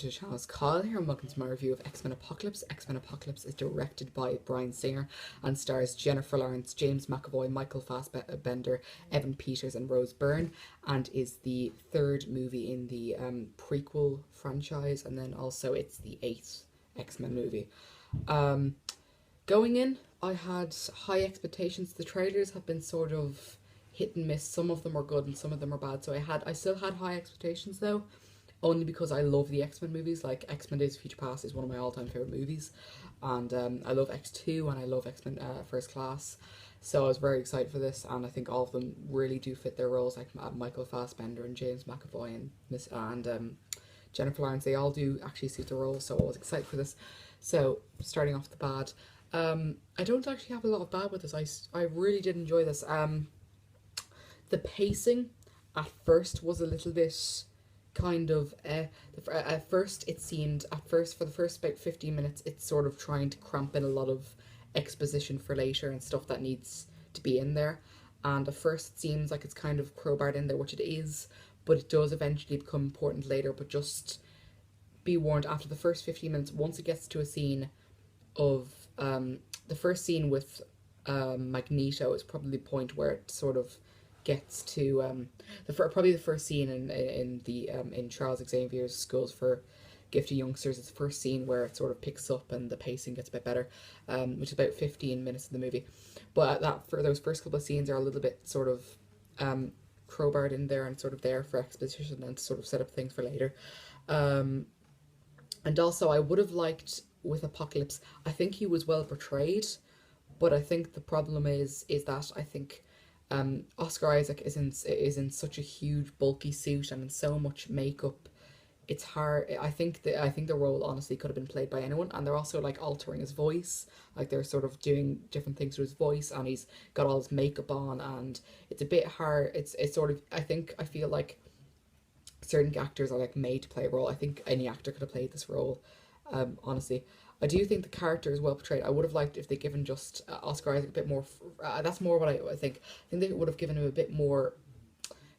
To the channel, it's Kyle here and welcome to my review of X-Men Apocalypse. X-Men Apocalypse is directed by Bryan Singer and stars Jennifer Lawrence, James McAvoy, Michael Fassbender, Evan Peters and Rose Byrne, and is the third movie in the prequel franchise, and then also it's the 8th X-Men movie. Going in, I had high expectations. The trailers have been sort of hit and miss. Some of them are good and some of them are bad, so I still had high expectations though, only because I love the X-Men movies. Like, X-Men Days of Future Past is one of my all-time favourite movies, and I love X2 and I love X-Men First Class, so I was very excited for this, and I think all of them really do fit their roles, like Michael Fassbender and James McAvoy and Jennifer Lawrence. They all do actually suit the role, so I was excited for this. So, starting off the bad, I don't actually have a lot of bad with this. I really did enjoy this. The pacing at first was a little bit kind of at first for the first about 15 minutes it's sort of trying to cramp in a lot of exposition for later and stuff that needs to be in there, and at first it seems like it's kind of crowbarred in there, which it is, but it does eventually become important later. But just be warned, after the first 15 minutes, once it gets to a scene of the first scene with Magneto is probably the point where it sort of gets to probably the first scene in Charles Xavier's Schools for Gifted Youngsters. It's the first scene where it sort of picks up and the pacing gets a bit better, which is about 15 minutes of the movie. But for those first couple of scenes are a little bit sort of crowbarred in there and sort of there for exposition and to sort of set up things for later. And also, I would have liked with Apocalypse, I think he was well portrayed, but I think the problem is that I think Oscar Isaac is in such a huge bulky suit and in so much makeup. It's hard. I think the role honestly could have been played by anyone, and they're also like altering his voice, like they're sort of doing different things to his voice, and he's got all his makeup on, and it's a bit hard. It's sort of, I feel like certain actors are like made to play a role. I think any actor could have played this role. Honestly, I do think the character is well portrayed. I would have liked if they given just Oscar Isaac a bit more. That's more what I think. I think they would have given him a bit more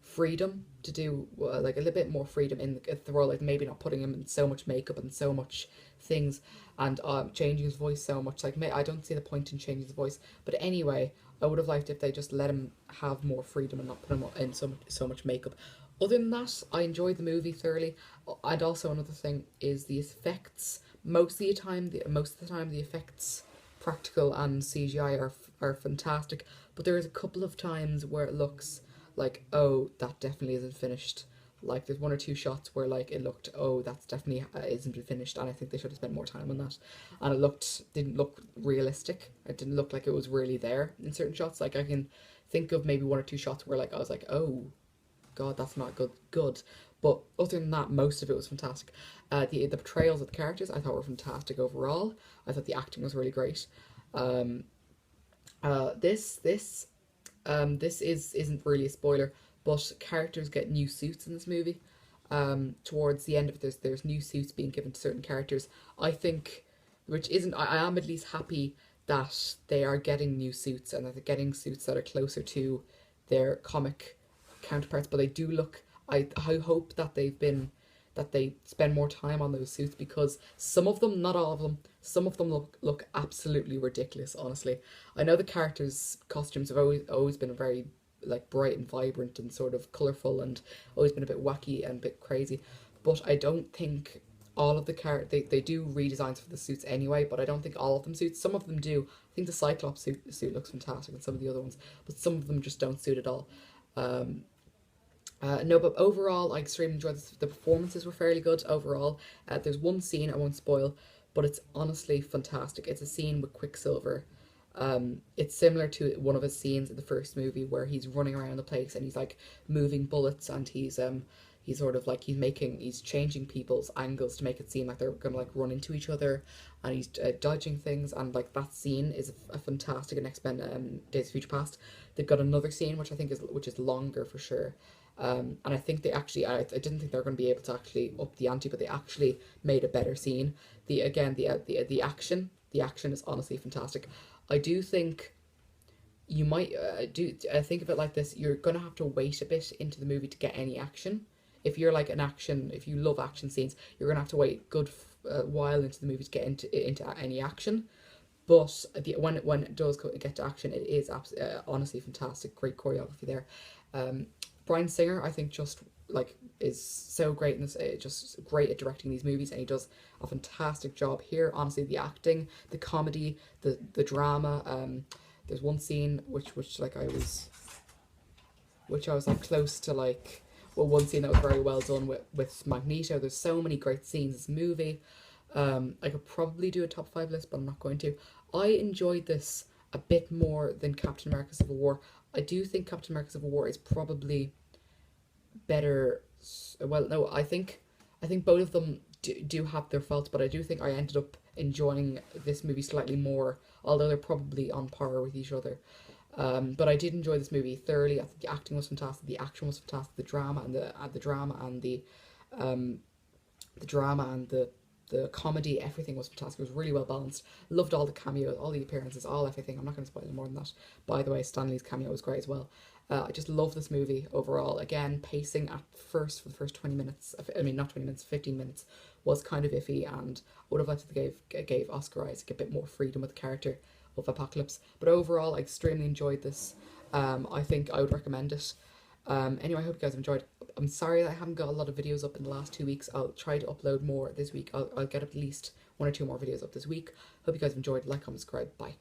freedom to do, like a little bit more freedom in the role. Like maybe not putting him in so much makeup and so much things, and changing his voice so much. Like, I don't see the point in changing his voice. But anyway, I would have liked if they just let him have more freedom and not put him in so much makeup. Other than that, I enjoyed the movie thoroughly. And also another thing is the effects. Most of the time, the effects, practical and CGI, are fantastic. But there is a couple of times where it looks like, oh, that definitely isn't finished. Like, there's one or two shots where like it looked, oh, that's definitely isn't finished, and I think they should have spent more time on that. And didn't look realistic. It didn't look like it was really there in certain shots. Like, I can think of maybe one or two shots where like I was like, oh God, that's not good. But other than that, most of it was fantastic. The portrayals of the characters I thought were fantastic overall. I thought the acting was really great. This isn't really a spoiler, but characters get new suits in this movie. Towards the end of this, there's new suits being given to certain characters. I think, which isn't, I am at least happy that they are getting new suits and that they're getting suits that are closer to their comic counterparts. But they do look, I hope that they spend more time on those suits, because some of them, not all of them, some of them look absolutely ridiculous, honestly. I know the characters' costumes have always been very like bright and vibrant and sort of colourful and always been a bit wacky and a bit crazy, but I don't think all of the they do redesigns for the suits anyway, but I don't think all of them suit. Some of them do. I think the Cyclops suit looks fantastic, and some of the other ones, but some of them just don't suit at all. No, but overall, I extremely enjoyed this. The performances were fairly good overall. There's one scene I won't spoil, but it's honestly fantastic. It's a scene with Quicksilver. It's similar to one of his scenes in the first movie where he's running around the place and he's like moving bullets, and he's sort of like he's changing people's angles to make it seem like they're gonna like run into each other, and he's dodging things, and like that scene is a fantastic in X-Men Days of Future Past. They've got another scene which I think is longer for sure. And I think they actually, I didn't think they were going to be able to actually up the ante, but they actually made a better scene. The action is honestly fantastic. I do think you might think of it like this: you're going to have to wait a bit into the movie to get any action. if you're like if you love action scenes, you're gonna have to wait a good while into the movie to get into any action. But when it does get to action, it is honestly fantastic. Great choreography there. Bryan Singer, I think, just like is so great in this. Just great at directing these movies, and he does a fantastic job here. Honestly, the acting, the comedy, the drama. There's one scene which like I was like close to like, well, one scene that was very well done with Magneto. There's so many great scenes in this movie. I could probably do a top 5 list, but I'm not going to. I enjoyed this a bit more than Captain America Civil War. I do think Captain America Civil War is probably better. Well, no, I think both of them do have their faults, but I do think I ended up enjoying this movie slightly more, although they're probably on par with each other. But I did enjoy this movie thoroughly. I think the acting was fantastic, the action was fantastic, the drama and the drama and the drama and the comedy, everything was fantastic. It was really well balanced. Loved all the cameos, all the appearances, all everything. I'm not going to spoil more than that. By the way, Stanley's cameo was great as well. I just love this movie overall. Again, pacing at first for the first 20 minutes, I mean, not 20 minutes, 15 minutes was kind of iffy, and I would have liked to gave Oscar Isaac a bit more freedom with the character of Apocalypse. But overall, I extremely enjoyed this. I think I would recommend it. Anyway, I hope you guys have enjoyed. I'm sorry that I haven't got a lot of videos up in the last 2 weeks. I'll try to upload more this week. I'll get at least 1 or 2 more videos up this week. Hope you guys have enjoyed. Like, comment, subscribe. Bye.